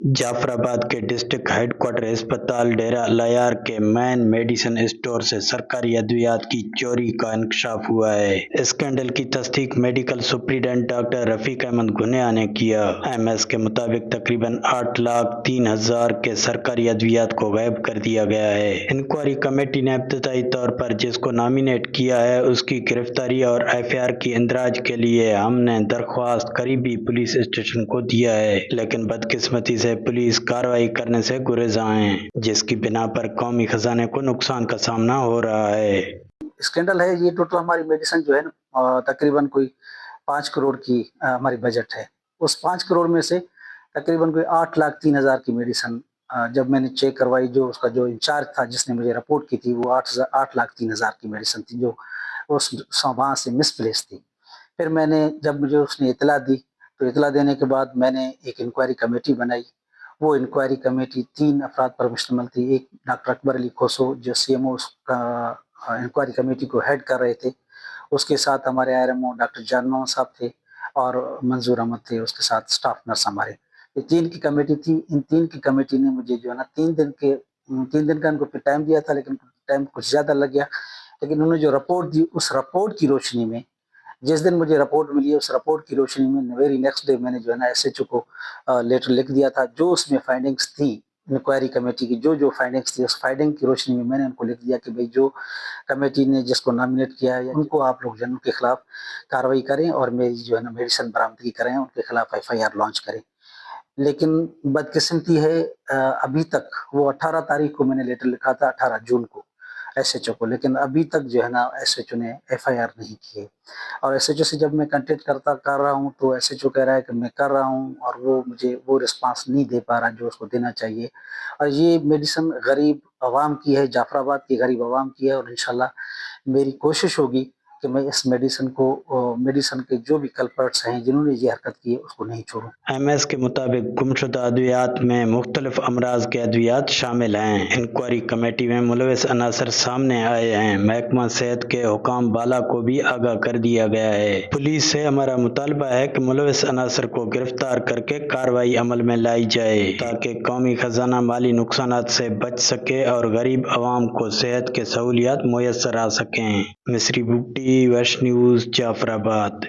जाफराबाद के district headquarter अस्पताल डेरा लायार के मैन मेडिसिन स्टोर से सरकारी अद्वियात की चोरी का इंकशाफ हुआ है। स्कैंडल की तस्दीक medical superintendent doctor Rafiq Ahmed Gunia ने किया। एमएस के मुताबिक तकरीबन 8,03,000 के सरकारी अद्वियात को गायब कर दिया गया है। इंक्वायरी कमेटी ने इब्तदाई तौर पर जिसको नॉमिनेट किया है उसकी गिरफ्तारी और एफआईआर की इंदराज के लिए हमने दरख्वास्त करीबी पुलिस स्टेशन को दिया है, लेकिन बदकिस्मती से पुलिस कार्रवाई करने से गुरेज आए, जिसकी बिना पर कौमी खजाने को नुकसान का सामना हो रहा है। स्कैंडल है ये। टोटल हमारी मेडिसिन जो है ना तकरीबन कोई 5 करोड़ की हमारी बजट है। उस 5 करोड़ में से तकरीबन कोई 8,03,000 की मेडिसिन जब मैंने चेक करवाई, जो उसका जो इंचार्ज था जिसने मुझे रिपोर्ट की थी, वो 8,03,000 की मेडिसिन थी जो उस वहाँ से मिसप्लेस थी। फिर मैंने जब मुझे उसने इतला दी तो इतला देने के बाद मैंने एक इंक्वायरी कमेटी बनाई। वो इंक्वायरी कमेटी 3 अफराद पर मुश्तमिल थी। एक डॉक्टर अकबर अली खोसो जो सीएमओ इंक्वायरी कमेटी को हेड कर रहे थे, उसके साथ हमारे आरएमओ डॉक्टर जान मोहम्मद साहब थे और मंजूर अहमद थे, उसके साथ स्टाफ नर्स हमारे। ये 3 की कमेटी थी। इन 3 की कमेटी ने मुझे जो है ना 3 दिन का इनको टाइम दिया था, लेकिन टाइम कुछ ज़्यादा लग गया। लेकिन उन्होंने जो रिपोर्ट दी, उस रिपोर्ट की रोशनी में, जिस दिन मुझे रिपोर्ट मिली, उस रिपोर्ट की रोशनी में वेरी नेक्स्ट डे मैंने जो है ना एसएचओ को लेटर लिख दिया था। जो उसमें फाइंडिंग्स थी इंक्वायरी कमेटी की, जो फाइंडिंग्स थी, उस फाइंडिंग की रोशनी में मैंने उनको लिख दिया कि भाई जो कमेटी ने जिसको नॉमिनेट किया है उनको आप लोग जन के खिलाफ कार्रवाई करें और मेरी जो है ना मेडिसिन बरामदगी करें, उनके खिलाफ एफआईआर लॉन्च करें। लेकिन बदकिस्मती है, अभी तक वो 18 तारीख को मैंने लेटर लिखा था, 18 जून को एसएचओ को, लेकिन अभी तक जो है ना एसएचओ ने एफआईआर नहीं की है। और एसएचओ से जब मैं कांटेक्ट कर रहा हूँ तो एसएचओ कह रहा है कि मैं कर रहा हूँ, और वो मुझे वो रिस्पांस नहीं दे पा रहा जो उसको देना चाहिए। और ये मेडिसिन गरीब आवाम की है, जाफराबाद की गरीब आवाम की है, और इंशाल्लाह मेरी कोशिश होगी कि मैं इस मेडिसिन के जो भी कल्पर्ट्स हैं जिन्होंने ये हरकत की है उसको नहीं छोड़ूं। एमएस के मुताबिक गुमशुदा अद्वियात में मुख्तलिफ अमराज के अद्वियात शामिल हैं। इंक्वायरी कमेटी में मुलविस अनासर सामने आए हैं। महकमा सेहत के हुकाम बाला को भी आगाह कर दिया गया है। पुलिस से हमारा मुतालबा है कि मुलविस अनासर को गिरफ्तार करके कार्रवाई अमल में लाई जाए ताकि कौमी खजाना माली नुकसानात से बच सके और गरीब आवाम को सेहत के सहूलियात मुयस्सर आ सकें। मिस्री बुगटी, वश न्यूज़, जाफराबाद।